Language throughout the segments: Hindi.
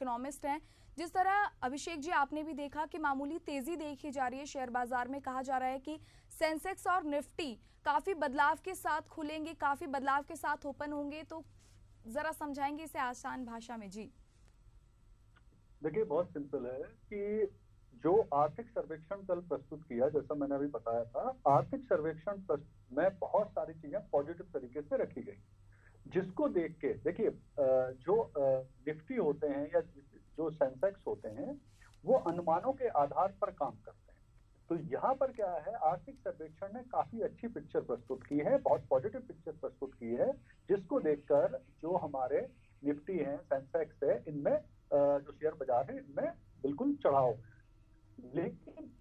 इकोनॉमिस्ट हैं। जिस तरह अभिषेक जी आपने भी देखा कि मामूली तेजी देखी जा रही है शेयर बाजार में, कहा जा रहा है कि सेंसेक्स और निफ्टी काफी बदलाव के साथ खुलेंगे, काफी बदलाव के साथ ओपन होंगे, तो जरा समझाएंगे इसे आसान भाषा में जी। देखिए, बहुत सिंपल है कि जो आर्थिक सर्वेक्षण कल प्रस्तुत किया, जैसा मैंने अभी बताया था, आर्थिक सर्वेक्षण में बहुत सारी चीजें पॉजिटिव तरीके से रखी गई, जिसको देख के देखिए जो निफ्टी होते हैं या जो सेंसेक्स होते हैं वो अनुमानों के आधार पर काम करते हैं। तो यहाँ पर क्या है, आर्थिक सर्वेक्षण ने काफी अच्छी पिक्चर प्रस्तुत की है, बहुत पॉजिटिव पिक्चर प्रस्तुत की है, जिसको देखकर जो हमारे निफ्टी है, सेंसेक्स है, इनमें जो शेयर बाजार है इनमें बिल्कुल चढ़ाव है। लेकिन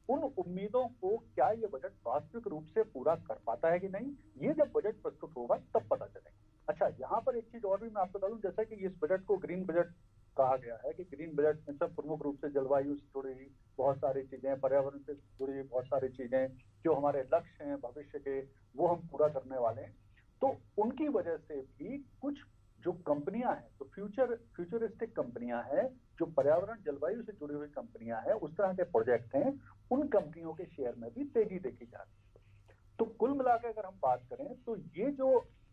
उन उम्मीदों को क्या ये बजट वास्तविक रूप से पूरा कर पाता है कि नहीं, ये जब बजट प्रस्तुत होगा तब पता चलेगा। अच्छा, यहाँ पर एक चीज और भी मैं आपको बता दूं, जैसे कि इस बजट को ग्रीन बजट कहा गया है कि ग्रीन बजट में सब प्रमुख रूप से जलवायु से जुड़ी हुई बहुत सारी चीजें, पर्यावरण से जुड़ी हुई बहुत सारी चीजें, जो हमारे लक्ष्य हैं भविष्य के, वो हम पूरा करने वाले हैं। तो उनकी वजह से भी कुछ जो कंपनियां हैं, तो फ्यूचरिस्टिक कंपनियां हैं, जो पर्यावरण जलवायु से जुड़ी हुई कंपनियां हैं, उस तरह के प्रोजेक्ट हैं, उन कंपनियों के शेयर में भी तेजी देखी जा रही है। तो कुल मिलाकर अगर हम बात करें तो ये जो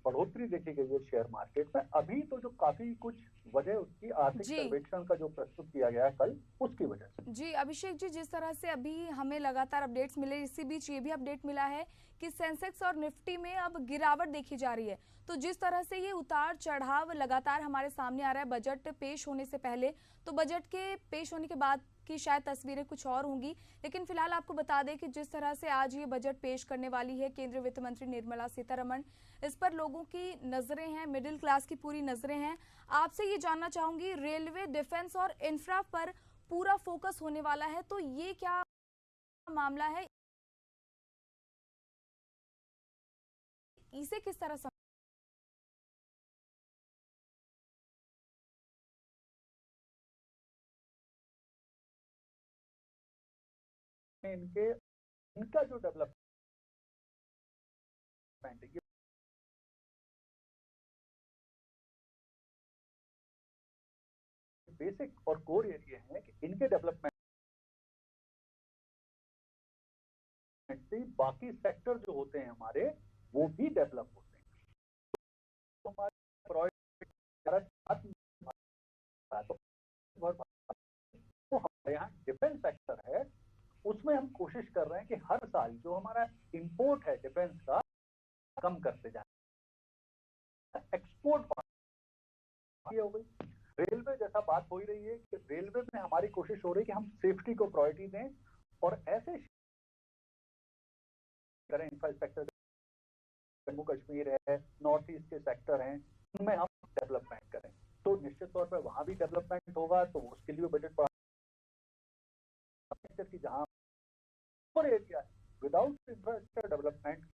बढ़ोतरी देखी गई है शेयर मार्केट में, अभी तो जो काफी कुछ वजह उसकी आर्थिक सर्वेक्षण का जो प्रस्तुत किया गया है कल, उसकी वजह से। जी अभिषेक जी, जिस तरह से अभी हमें लगातार अपडेट्स मिले, इसी बीच ये भी अपडेट मिला है कि सेंसेक्स और निफ्टी में अब गिरावट देखी जा रही है। तो जिस तरह से ये उतार चढ़ाव लगातार हमारे सामने आ रहा है बजट पेश होने से पहले, तो बजट के पेश होने के बाद की शायद तस्वीरें कुछ और होंगी। लेकिन फिलहाल आपको बता दें कि जिस तरह से आज ये बजट पेश करने वाली है केंद्रीय वित्त मंत्री निर्मला सीतारमण, इस पर लोगों की नजरें हैं, मिडिल क्लास की पूरी नजरें हैं। आपसे ये जानना चाहूंगी, रेलवे, डिफेंस और इंफ्रा पर पूरा फोकस होने वाला है, तो ये क्या मामला है, इसे किस तरह इनके इनका जो डेवलपमेंट है, बेसिक और कोर एरिया है कि इनके डेवलपमेंट से बाकी सेक्टर जो होते हैं हमारे, वो भी डेवलप होते हैं। तो हमारे तो हमारे यहाँ डिफेंस सेक्टर है, उसमें हम कोशिश कर रहे हैं कि हर साल जो हमारा इंपोर्ट है डिफेंस का कम करते जाए, एक्सपोर्ट हो गई। रेलवे जैसा बात हो ही रही है कि रेलवे में हमारी कोशिश हो रही है कि हम सेफ्टी को प्रायोरिटी दें और ऐसे करें इंफ्रास्ट्रक्चर, जम्मू कश्मीर है, नॉर्थ ईस्ट के सेक्टर हैं, उनमें हम डेवलपमेंट करें, तो निश्चित तौर पर वहां भी डेवलपमेंट होगा। तो उसके लिए बजट की जहां एरिया है, विदाउट इंफ्रास्ट्रक्चर डेवलपमेंट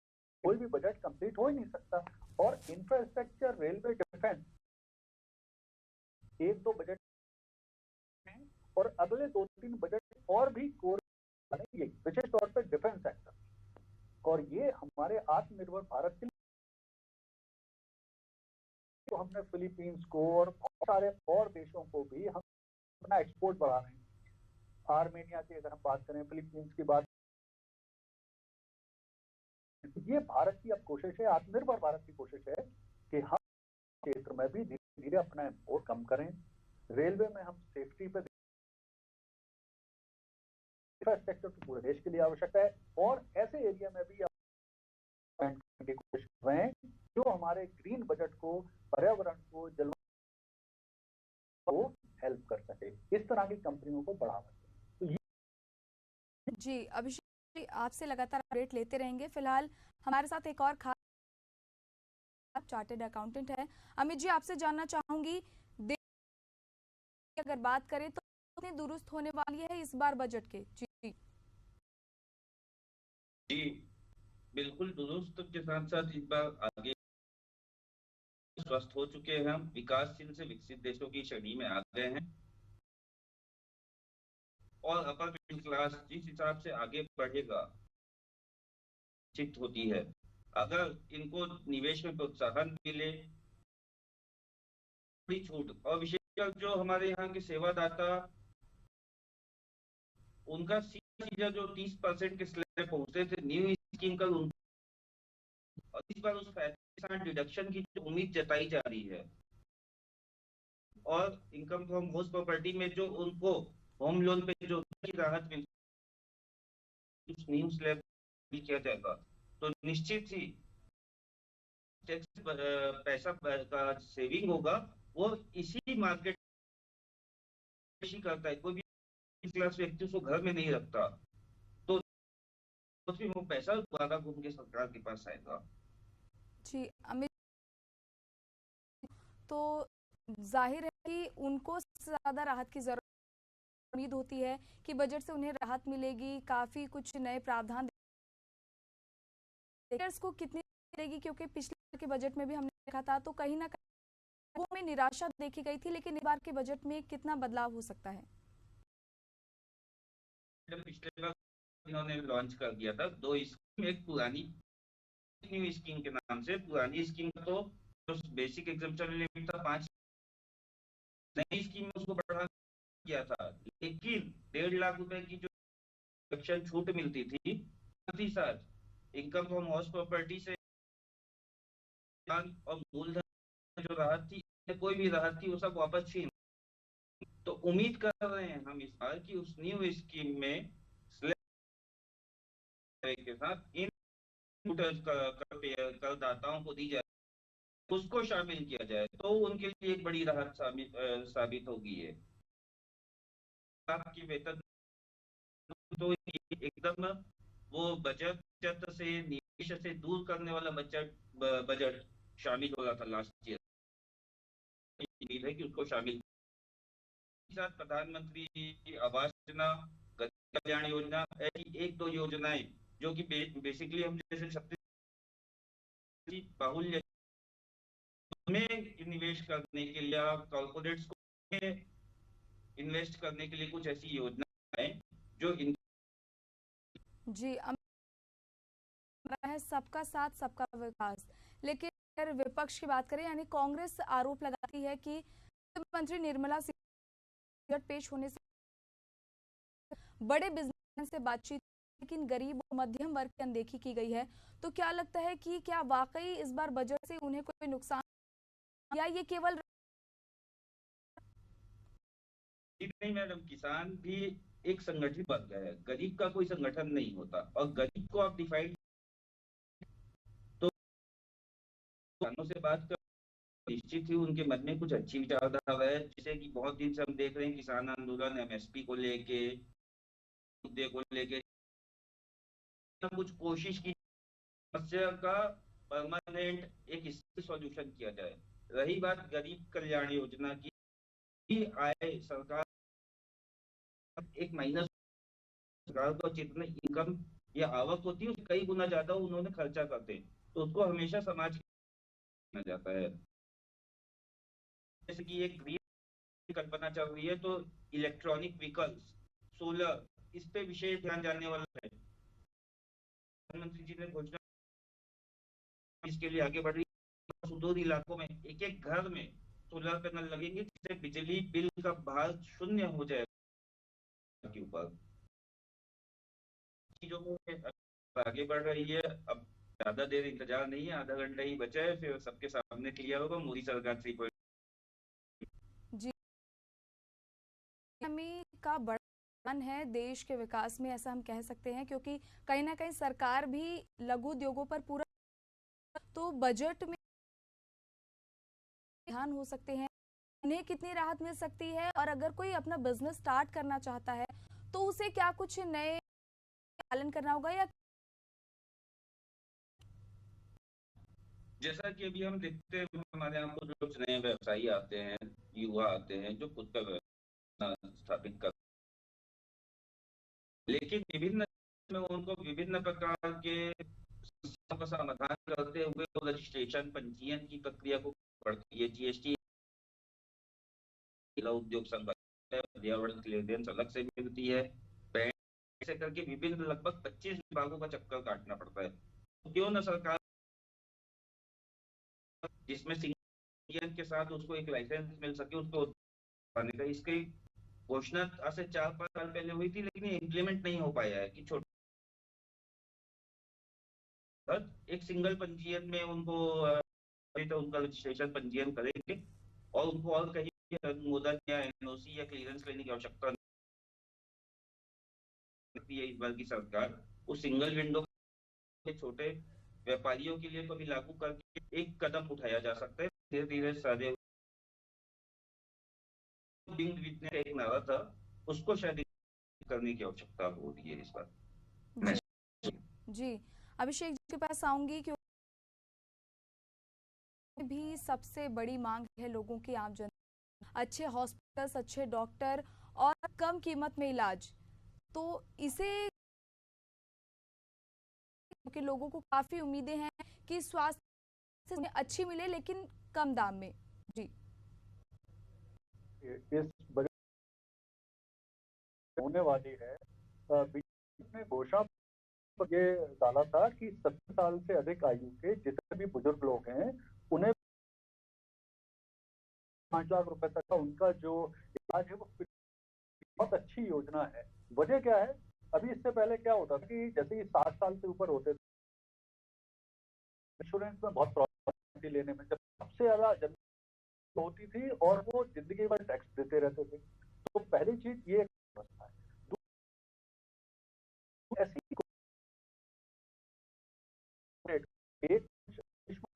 कोई भी बजट कंप्लीट हो ही नहीं सकता। और इंफ्रास्ट्रक्चर, रेलवे, डिफेंस एक दो बजट हैं और अगले 2-3 बजट और भी कोर बनेंगे, विशेष तौर पर डिफेंस सेक्टर, और ये हमारे आत्मनिर्भर भारत के लिए। तो हमने फिलीपींस को और बहुत सारे और देशों को भी हम अपना एक्सपोर्ट बढ़ा रहे हैं। आर्मेनिया की अगर हम बात करें, फिलीपींस की बात, ये भारत की अब कोशिश है, आत्मनिर्भर भारत की कोशिश है कि हम क्षेत्र में भी धीरे धीरे अपना इम्पोर्ट कम करें। रेलवे में हम सेफ्टी पे, इंफ्रास्ट्रक्चर तो पूरे देश के लिए आवश्यक है, और ऐसे एरिया में भी की कोशिश कर रहे हैं जो हमारे ग्रीन बजट को, पर्यावरण को, जलवायु को हेल्प कर सके, इस तरह की कंपनियों को बढ़ावा दे। तो ये जी अभिषेक, आपसे लगातार अपडेट लेते रहेंगे। फिलहाल हमारे साथ एक और खास चार्टेड अकाउंटेंट है, अमित जी, आपसे जानना चाहूंगी, अगर बात करें तो कितनी दुरुस्त होने वाली है इस बार बजट के? जी जी बिल्कुल दुरुस्त के साथ साथ इस बार आगे स्वस्थ हो चुके हैं, हम विकासशील से विकसित देशों की श्रेणी में आ गए हैं, और अपर मिडिल क्लास जिस हिसाब से आगे बढ़ेगा निश्चित होती है। अगर इनको निवेश में प्रोत्साहन मिले, छूट और विशेष जो हमारे यहाँ के सेवादाता, उनका सीधा सीधा जो 30% के स्लैब पहुंचते थे न्यू स्कीम का, और इस बार उस 35% डिडक्शन की जो उम्मीद जताई जा रही है, और इनकम फ्रॉम हाउस प्रॉपर्टी में जो उनको होम लोन पे जो की राहत मिलती, उस न्यू स्लैब किया जाएगा तो निश्चित ही टैक्स पैसा का सेविंग होगा। वो इसी मार्केट करता है, कोई भी क्लास व्यक्ति उसको घर में नहीं रखता, तो फिर वो पैसा दोबारा घूम के सरकार के पास आएगा। जी अमित, तो जाहिर है कि उनको ज्यादा राहत की जरूरत, उम्मीद होती है कि बजट से उन्हें राहत मिलेगी, काफी कुछ नए प्रावधान को कितनी मिलेगी, क्योंकि पिछले के बजट में भी हमने देखा था तो कहीं ना कहीं में निराशा देखी गई थी, लेकिन इस बार के बजट में कितना बदलाव हो सकता है? पिछले बार इन्होंने लॉन्च कर दिया था 2 स्कीम, एक पुरानी न्यू स्कीम के नाम से। पुरानी स्कीम का तो बेसिक एग्जाम्पशन लिमिट था 5, नई स्कीम में उसको बढ़ा किया था, लेकिन 1.5 लाख रुपए की जो डिडक्शन छूट मिलती थी, साथ ही साथ इनकम फ्रॉम हाउस प्रॉपर्टी से और मूलधन जो राहत थी, कोई भी राहत थी वो सब वापस छीन। तो उम्मीद कर रहे हैं हम इस बार कि उस न्यू स्कीम में के साथ इन करदाताओं को दी जाए, उसको शामिल किया जाए, तो उनके लिए एक बड़ी राहत साबित होगी। है आपकी वेतन तो एकदम वो बचत से, निवेश से दूर करने वाला बजट शामिल हो रहा था लास्ट ईयर। उम्मीद है कि उसको शामिल साथ प्रधानमंत्री आवास योजना, गरीब कल्याण योजना, ऐसी 1-2 योजनाएं जो कि बेसिकली हम जैसे छत्तीस बाहुल्य में निवेश करने के लिए, कॉर्पोरेट्स को इन्वेस्ट करने के लिए कुछ ऐसी योजनाएं जो जी है सबका साथ सबका विकास। लेकिन अगर विपक्ष की बात करें, यानी कांग्रेस आरोप लगाती है कि मंत्री निर्मला सीतारमण बजट पेश होने से बड़े बिजनेसमैन से बातचीत, लेकिन गरीब और मध्यम वर्ग की अनदेखी की गई है। तो क्या लगता है कि क्या वाकई इस बार बजट से उन्हें कोई नुकसान, या ये केवल नहीं? मैडम, किसान भी एक संगठित वर्ग है, गरीब का कोई संगठन नहीं होता, और गरीब को आप डिफाइन तो किसानों से बात कर, निश्चित ही उनके मन में कुछ अच्छी विचारधारा है, जैसे कि बहुत दिन से हम देख रहे हैं किसान आंदोलन, एमएसपी को लेके, मुद्दे को लेके कुछ कोशिश की समस्या का परमानेंट एक सॉल्यूशन किया जाए। रही बात गरीब कल्याण योजना की, आय सरकार एक महीना सरकार को जितने इनकम या आवक होती है उससे कई गुना ज्यादा उन्होंने खर्चा करते हैं, तो उसको हमेशा समाज में जाता है। जैसे कि एक ग्रीन कल्पना चल रही है, तो इलेक्ट्रॉनिक व्हीकल्स, सोलर, इस पे विशेष ध्यान जाने वाला है। प्रधानमंत्री जी ने घोषणा इसके लिए आगे बढ़ रही है, सुदूर इलाकों में एक एक घर में सोलर पैनल लगेंगे, जिससे बिजली बिल का भार शून्य हो जाएगा के ऊपर। चीजों को आगे बढ़ रही है। अब ज्यादा देर इंतजार नहीं है, आधा घंटा ही बचा है, फिर सबके सामने क्लियर होगा मोदी सरकार 3 जी का बड़ा है देश के विकास में, ऐसा हम कह सकते हैं, क्योंकि कहीं ना कहीं सरकार भी लघु उद्योगों पर पूरा, तो बजट में ध्यान हो सकते हैं, उन्हें कितनी राहत मिल सकती है, और अगर कोई अपना बिजनेस स्टार्ट करना चाहता है तो उसे क्या कुछ नए पालन करना होगा, या जैसा कि अभी हम देखते हैं हमारे यहाँ कुछ नए व्यवसायी आते हैं, युवा आते हैं जो खुद का व्यवसाय स्थापित कर, लेकिन विभिन्न में उनको विभिन्न प्रकार के समस्याओं का समाधान करते हुए रजिस्ट्रेशन, पंजीयन की प्रक्रिया को बढ़ती है। जीएसटी उद्योग संघ, पर्यावरण क्लियरेंस अलग से मिलती है, ऐसे करके विभिन्न लगभग 25 विभागों का चक्कर काटना पड़ता है। तो क्यों न सरकार जिसमें के साथ उसको एक लाइसेंस मिल सके, उसको आने का, इसकी घोषणा आज से 4-5 साल पहले हुई थी, लेकिन ये इम्प्लीमेंट नहीं हो पाया है कि छोटे एक सिंगल पंजीयन में उनको तो उनका रजिस्ट्रेशन पंजीयन करेंगे और उनको और कहीं अनुमोदन या एनओसी या क्लियरेंस लेने की आवश्यकता नहीं है। इस बार की सरकार उस सिंगल विंडो के छोटे व्यापारियों के लिए को भी लागू करके एक कदम उठाया जा सकता है। धीरे धीरे सारे एक नारा था, उसको शायद करने की आवश्यकता हो रही है इस बार। जी अभिषेक जी के पास आऊंगी, क्योंकि भी सबसे बड़ी मांग है लोगों की, आम जनता, अच्छे हॉस्पिटल्स, अच्छे डॉक्टर और कम कीमत में इलाज। तो इसे कि लोगों को काफी उम्मीदें हैं कि स्वास्थ्य उन्हें अच्छी मिले लेकिन कम दाम में। जी इस बजट होने वाली है, बीजेपी ने घोषणा पर ये डाला था कि 70 साल से अधिक आयु के जितने भी बुजुर्ग लोग हैं उन्हें 5 लाख रुपए तक का उनका जो इलाज है वो बहुत अच्छी योजना है। वजह क्या है, अभी इससे पहले क्या होता था कि जैसे ही 60 साल से ऊपर होते थे, इंश्योरेंस में बहुत प्रॉब्लम लेने में, जब सबसे ज्यादा जनता होती थी और वो जिंदगी भर टैक्स देते रहते थे। तो पहली चीज ये व्यवस्था है। ऐसी एक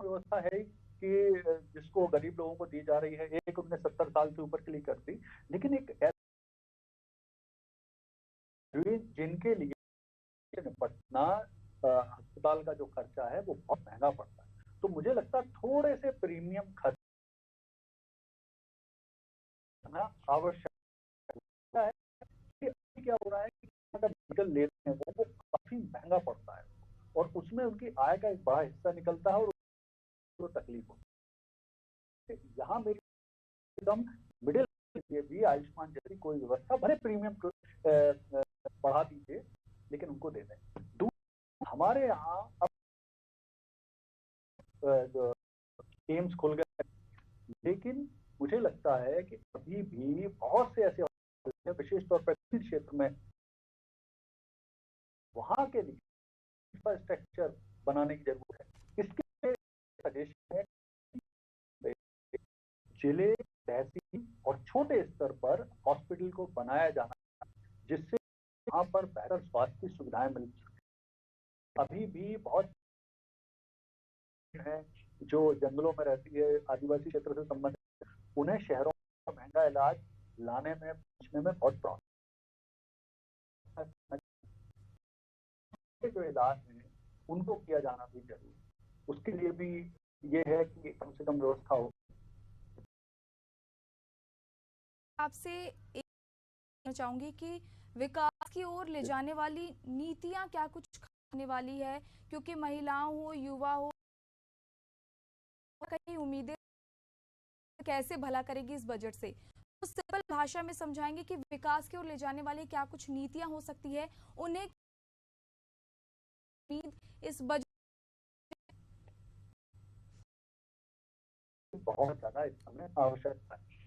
व्यवस्था है कि जिसको गरीब लोगों को दी जा रही है, एक उन्हें 70 साल से ऊपर के लिए कर दी, लेकिन एक जिनके लिए निपटना अस्पताल का जो खर्चा है वो बहुत महंगा पड़ता है। तो मुझे लगता है थोड़े से प्रीमियम खर्च करना आवश्यक है। कि क्या हो रहा है कि मेडिकल लेते हैं वो काफी महंगा पड़ता है और उसमें उनकी आय का एक बड़ा हिस्सा निकलता है और तो तकलीफ होती है। यहाँ मेरी एकदम मिडिल के भी आयुष्मान जैसी कोई व्यवस्था, भले प्रीमियम बढ़ा दीजिए लेकिन उनको दे दें। हमारे यहाँ अब एम्स खुल गए, लेकिन मुझे लगता है कि अभी भी बहुत से ऐसे विशेष तौर पर क्षेत्र में वहां के लिए इंफ्रास्ट्रक्चर बनाने की जरूरत है। इसके लिए सजेशन है जिले, तहसील और छोटे स्तर पर हॉस्पिटल को बनाया जाना, जिससे वहां पर बेहतर स्वास्थ्य की सुविधाएं मिल सके। अभी भी बहुत है जो जंगलों में रहती है, आदिवासी क्षेत्र से संबंधित, उन्हें शहरों में महंगा इलाज लाने में पहुंचने में बहुत प्रॉब्लम। जो इलाज है उनको किया जाना भी जरूरी है। उसके लिए भी ये है कि कम से कम व्यवस्था हो। आपसे एक चाहूंगी कि विकास की ओर ले जाने वाली नीतियां क्या कुछ खाने वाली है, क्योंकि महिलाओं हो, युवा हो, कई उम्मीदें कैसे भला करेगी इस बजट से। तो सिंपल भाषा में समझाएंगे कि विकास की ओर ले जाने वाली क्या कुछ नीतियां हो सकती है, उन्हें इस बजट बहुत ज्यादा इस समय आवश्यकता है।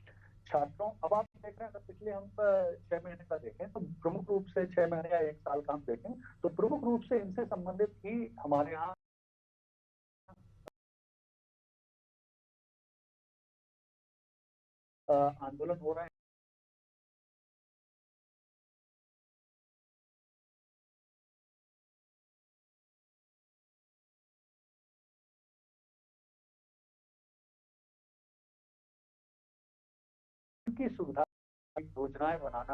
छात्रों, अब आप देख रहे हैं, पिछले हम 6 महीने का देखें तो प्रमुख रूप से 6 महीने या 1 साल का हम देखें तो प्रमुख रूप से इनसे संबंधित ही हमारे यहाँ आंदोलन हो रहे हैं। उनकी सुविधा योजनाएं बनाना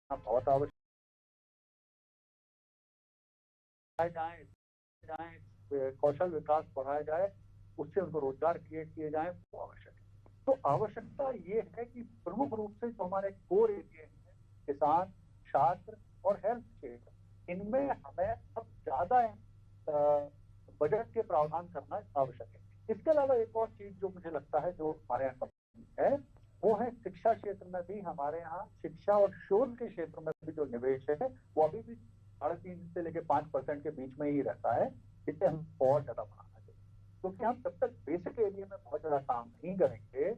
बहुत आवश्यक जाए, कौशल विकास बढ़ाया जाए, उससे उनको रोजगार क्रिएट किए जाए, वो आवश्यक है। तो आवश्यकता ये है कि प्रमुख रूप से जो हमारे कोर एरिया हैं, किसान, छात्र और हेल्थ क्षेत्र, इनमें हमें अब ज्यादा बजट के प्रावधान करना आवश्यक है। इसके अलावा एक और चीज जो मुझे लगता है जो हमारे यहाँ है वो है शिक्षा क्षेत्र में भी। हमारे यहाँ शिक्षा और शोध के क्षेत्र में भी जो निवेश है वो अभी भी 3.5 से लेकर 5% के बीच में ही रहता है। इसे हम और ज्यादा बढ़ाना चाहिए, क्योंकि हम जब तक बेसिक एरिया में बहुत ज्यादा काम नहीं करेंगे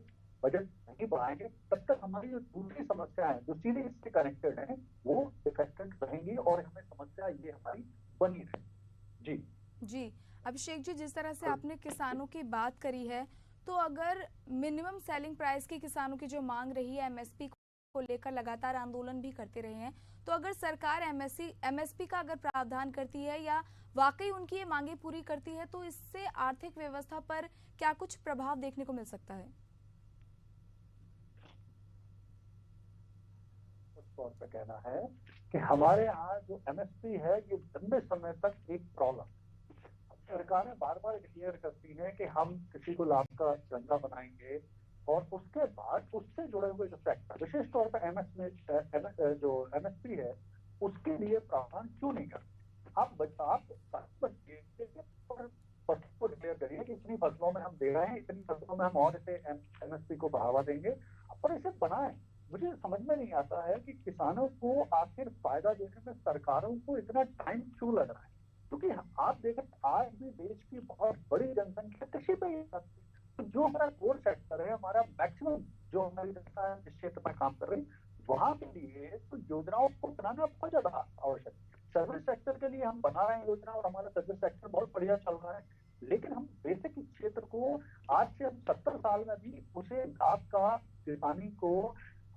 बजट नहीं बढ़ाएंगे तब तक हमारी जो दूसरी समस्या है जो सीधे इससे कनेक्टेड है वो इफेक्टेड रहेंगी और हमें समस्या ये हमारी बनी रहेगी। जी जी अभिषेक जी, जिस तरह से आपने किसानों की बात करी है, तो अगर मिनिमम सेलिंग प्राइस की किसानों की जो मांग रही है, एमएसपी को लेकर लगातार आंदोलन भी करते रहे हैं, तो अगर सरकार एमएसपी का अगर प्रावधान करती है या वाकई उनकी ये मांगे पूरी करती है, तो इससे आर्थिक व्यवस्था पर क्या कुछ प्रभाव देखने को मिल सकता है? तौर पे कहना है कि हमारे यहाँ जो एमएसपी है ये लंबे समय तक एक प्रॉब्लम, सरकारें बार बार क्लियर करती हैं कि हम किसी को लाभ का धंधा बनाएंगे और उसके बाद उससे जुड़े हुए जो सेक्टर विशेष तौर पर जो एमएसपी है उसके लिए प्रावधान क्यों नहीं करते। आप फसलों को डिक्लेयर करिए कि इतनी फसलों में हम दे रहे हैं, इतनी फसलों में हम और इसे एमएसपी को बढ़ावा देंगे और इसे बनाएं। मुझे समझ में नहीं आता है कि किसानों को आखिर फायदा देने में सरकारों को इतना टाइम क्यों लग रहा है, क्योंकि आप देखें आज भी देश की बहुत बड़ी जनसंख्या कृषि पे ही है। तो जो हमारा कोर सेक्टर है, हमारा मैक्सिमम जो हमारी जनता है जिस क्षेत्र में काम कर रही वहां के लिए तो योजनाओं को बनाना बहुत ज्यादा आवश्यक है। सर्विस सेक्टर के लिए हम बना रहे हैं योजना और हमारा सर्विस सेक्टर बहुत बढ़िया चल रहा है, लेकिन हम बेसिक क्षेत्र को आज से हम 70 साल में भी उसे लाभ का किसानी को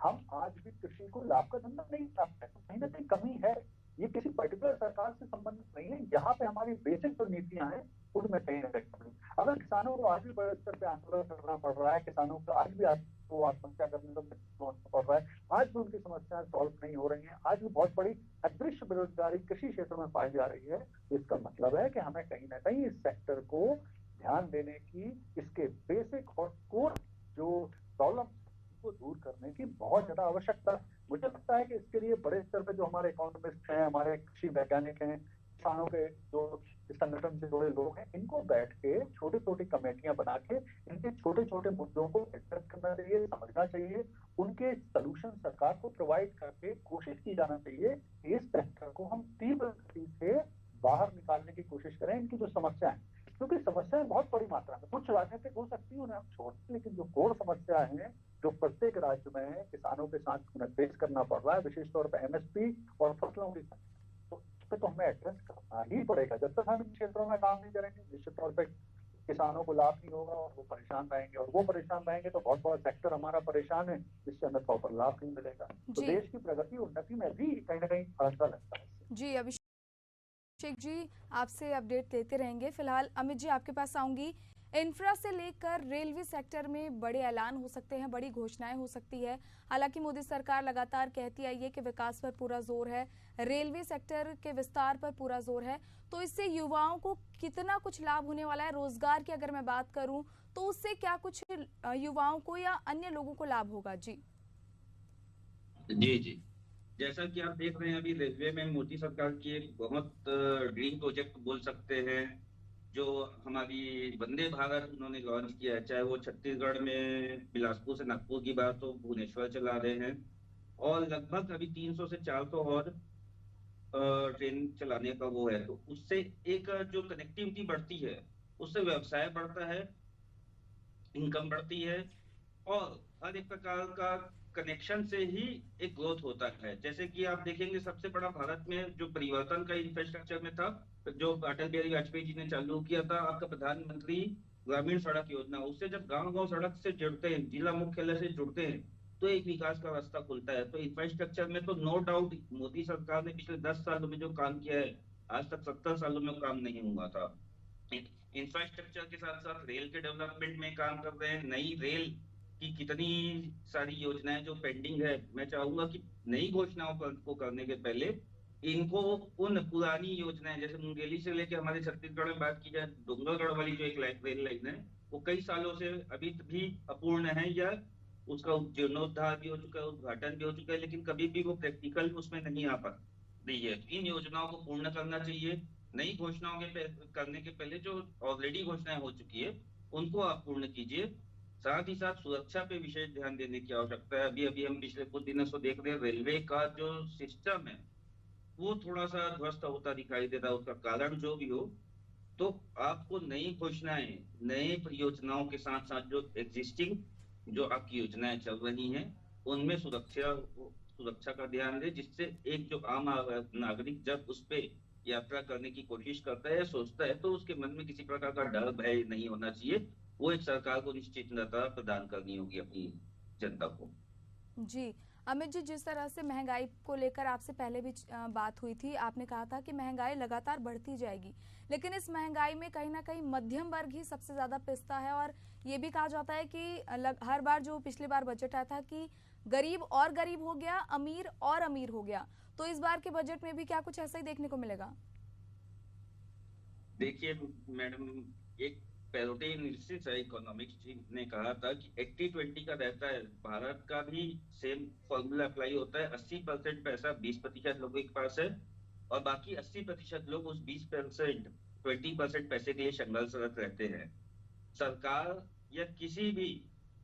हम आज भी कृषि को लाभ का धंधा नहीं प्राप्त है, तो कहीं ना कहीं कमी है। ये किसी पर्टिकुलर सरकार से संबंधित नहीं है, यहाँ पे हमारी बेसिक जो नीतियां हैं उनमें कहीं ना कहीं अगर किसानों को आज भी बड़े स्तर पे आंदोलन करना पड़ रहा है, किसानों को आज भी आत्महत्या करने का पड़ रहा है, आज भी उनकी समस्याएं सॉल्व नहीं हो रही हैं, आज भी बहुत बड़ी अदृश्य बेरोजगारी कृषि क्षेत्र में पाई जा रही है, इसका मतलब है कि हमें कहीं ना कहीं इस सेक्टर को ध्यान देने की, इसके बेसिक और कोर जो प्रॉब्लम को दूर करने की बहुत ज्यादा आवश्यकता। मुझे लगता है कि इसके लिए बड़े स्तर पे जो हमारे इकोनॉमिस्ट हैं, हमारे कृषि वैज्ञानिक हैं, किसानों के जो संगठन से जुड़े लोग हैं, इनको बैठ के छोटी छोटी कमेटियां बना के इनके छोटे छोटे मुद्दों को एड्रेस करना चाहिए, समझना चाहिए, उनके सोल्यूशन सरकार को प्रोवाइड करके कोशिश की जाना चाहिए कि इस सेक्टर को हम तीव्र गति से बाहर निकालने की कोशिश करें। इनकी जो समस्या है, क्योंकि समस्याएं बहुत बड़ी मात्रा में कुछ राजनीतिक हो सकती है, उन्हें हम छोड़ते, लेकिन जो कोर समस्या है जो प्रत्येक राज्य में किसानों के साथ उन्हें फेस करना पड़ रहा है, विशेष तौर पर एमएसपी और फसलों की, तो इस पे तो हमें एड्रेस करना ही पड़ेगा। जब तक हम इन क्षेत्रों में काम नहीं करेंगे निश्चित तौर पर किसानों को लाभ नहीं होगा और वो परेशान रहेंगे, और वो परेशान रहेंगे तो बहुत बड़ा सेक्टर हमारा परेशान है, जिससे हमें प्रॉपर लाभ नहीं मिलेगा, तो देश की प्रगति उन्नति में भी कहीं ना कहीं अड़चन लगता है। जी अभिषेक जी, आपसे अपडेट लेते रहेंगे। फिलहाल अमित जी आपके पास आऊंगी। इंफ्रा से लेकर रेलवे सेक्टर में बड़े ऐलान हो सकते हैं, बड़ी घोषणाएं हो सकती है। हालांकि मोदी सरकार लगातार कहती आई है कि विकास पर पूरा जोर है, रेलवे सेक्टर के विस्तार पर पूरा जोर है, तो इससे युवाओं को कितना कुछ लाभ होने वाला है? रोजगार की अगर मैं बात करूं तो उससे क्या कुछ युवाओं को या अन्य लोगों को लाभ होगा? जी जी जैसा कि आप देख रहे हैं, अभी रेलवे में मोदी सरकार की एक बहुत ड्रीम प्रोजेक्ट बोल सकते हैं, जो हमारी वंदे भारत उन्होंने लॉन्च किया है, चाहे वो छत्तीसगढ़ में बिलासपुर से नागपुर की बात हो, भुवनेश्वर चला रहे हैं, और लगभग अभी 300 से 400 और ट्रेन चलाने का वो है। तो उससे एक जो कनेक्टिविटी बढ़ती है, उससे व्यवसाय बढ़ता है, इनकम बढ़ती है, और हर एक प्रकार का कनेक्शन से ही एक ग्रोथ होता है। जैसे कि आप देखेंगे, सबसे बड़ा भारत में जो परिवर्तन का इंफ्रास्ट्रक्चर में था, जो अटल बिहारी वाजपेयी जी ने चालू किया था, आपका प्रधानमंत्री ग्रामीण सड़क योजना, उससे जब गांव गांव सड़क से जुड़ते हैं, जिला मुख्यालय से जुड़ते हैं, तो एक विकास का रास्ता खुलता है। तो इंफ्रास्ट्रक्चर में तो नो डाउट मोदी सरकार ने पिछले 10 सालों में जो काम किया है, आज तक 70 सालों में काम नहीं हुआ था। इंफ्रास्ट्रक्चर के साथ साथ रेल के डेवलपमेंट में काम कर रहे हैं। नई रेल की कितनी सारी योजनाएं जो पेंडिंग है, मैं चाहूंगा कि नई घोषणाओं को करने के पहले इनको उन पुरानी योजनाएं, जैसे मुंगेली से लेकर हमारे छत्तीसगढ़ में बात की जाए, डोंगरगढ़ वाली जो एक रेल लाइन है, वो कई सालों से अभी भी अपूर्ण है, या उसका जीर्णोद्धार भी हो चुका है, उद्घाटन भी हो चुका है, लेकिन कभी भी वो प्रैक्टिकल उसमें नहीं आ पा रही है। इन योजनाओं को पूर्ण करना चाहिए। नई घोषणाओं के करने के पहले जो ऑलरेडी घोषणाएं हो चुकी है उनको आप पूर्ण कीजिए। साथ ही साथ सुरक्षा पे विशेष ध्यान देने की आवश्यकता है। अभी अभी हम पिछले कुछ दिनों से देख रहे हैं, रेलवे का जो सिस्टम है वो थोड़ा सा ध्वस्त होता दिखाई दे रहा है। उसका कारण जो भी हो, तो आपको नई घोषणाएं, नए परियोजनाओं के साथ साथ जो एग्जिस्टिंग जो आपकी योजनाएं चल रही हैं उनमें सुरक्षा का ध्यान दे, जिससे एक जो आम नागरिक जब उस पे यात्रा करने की कोशिश करता है, सोचता है, तो उसके मन में किसी प्रकार का डर भय नहीं होना चाहिए। वो एक सरकार को निश्चितता प्रदान करनी होगी अपनी जनता को। जी अमित जी, जिस तरह से महंगाई को लेकर आपसे पहले भी बात हुई थी, आपने कहा था कि महंगाई लगातार बढ़ती जाएगी, लेकिन इस महंगाई में कहीं ना कहीं मध्यम वर्ग ही सबसे ज्यादा पिसता है। और ये भी कहा जाता है कि हर बार जो पिछली बार बजट आया था कि गरीब और गरीब हो गया, अमीर और अमीर हो गया, तो इस बार के बजट में भी क्या कुछ ऐसा ही देखने को मिलेगा? देखिए मैडम, एक पैरोटे एनालिसिस है इकोनॉमिक्स ने कहा था कि 80-20 का रहता है। भारत का भी सेम फॉर्मूला अप्लाई होता है। 80% पैसा 20% लोगों के पास है और बाकी 80% लोग उस 20% पैसे के लिए संघर्षरत रहते हैं। सरकार या किसी भी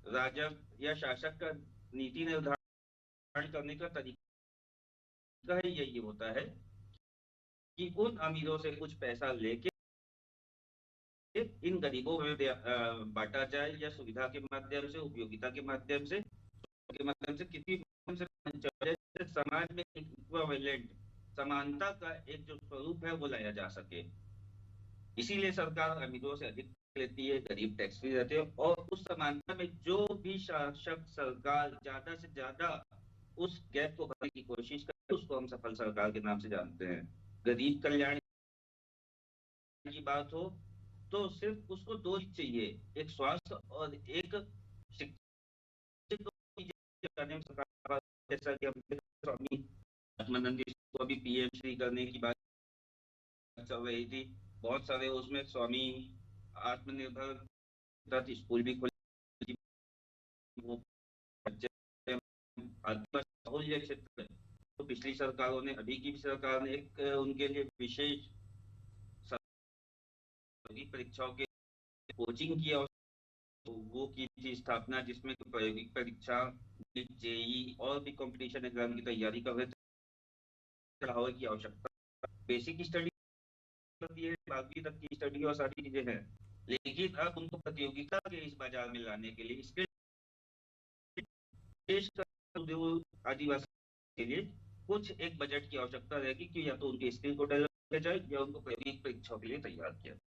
राजक या शासक का नीति निर्धारण करने का तरीका ही यही होता है कि उन अमीरों से कुछ पैसा लेके इन गरीबों में बांटा जाए, या सुविधा के माध्यम से, उपयोगिता के माध्यम से, किसी से समाज में एक इक्विवेलेंट समानता का एक जो स्वरूप है वो लाया जा सके। इसीलिए सरकार अमीरों से अधिक लेती है, गरीब टैक्स फ्री रहते हैं, और उस समानता में जो भी शासक सरकार ज्यादा से ज्यादा उस गैप को भरने की कोशिश करते हैं, उसको हम सफल सरकार के नाम से जानते हैं। गरीब कल्याण की बात हो तो सिर्फ उसको दो चीज चाहिए, एक स्वास्थ्य और एक शिक्षित। जैसा कि हम स्वामी आत्मानंद को अभी पीएम श्री करने की बात चल रही थी, बहुत सारे उसमें स्वामी आत्मनिर्भर स्कूल भी खोले, वो आदिवासी क्षेत्र में। तो पिछली सरकारों ने, अभी की सरकार ने एक उनके लिए विशेष परीक्षाओं के कोचिंग किया, तो वो की थी स्थापना, जिसमें प्रायोगिक परीक्षा, जेई और भी कंपटीशन एग्जाम की तैयारी कर रहे थे। बढ़ावे की आवश्यकता, बेसिक स्टडी है, 12वीं तक की स्टडी और सारी चीजें हैं, लेकिन अब उनको प्रतियोगिता के इस बाजार में लाने के लिए स्किल आदिवासी के लिए कुछ एक बजट की आवश्यकता रहेगी कि या तो उनके स्किल को डेवलप किया जाए या उनको प्रायोगिक परीक्षाओं के लिए तैयार किया जाए।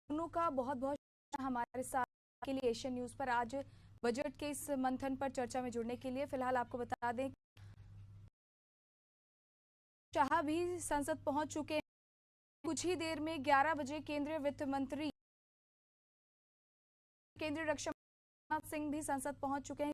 दोनों का बहुत बहुत हमारे साथ के लिए एशियन न्यूज पर आज बजट के इस मंथन पर चर्चा में जुड़ने के लिए। फिलहाल आपको बता दें शाह भी संसद पहुंच चुके हैं। कुछ ही देर में 11 बजे केंद्रीय वित्त मंत्री केंद्रीय रक्षा सिंह भी संसद पहुंच चुके हैं।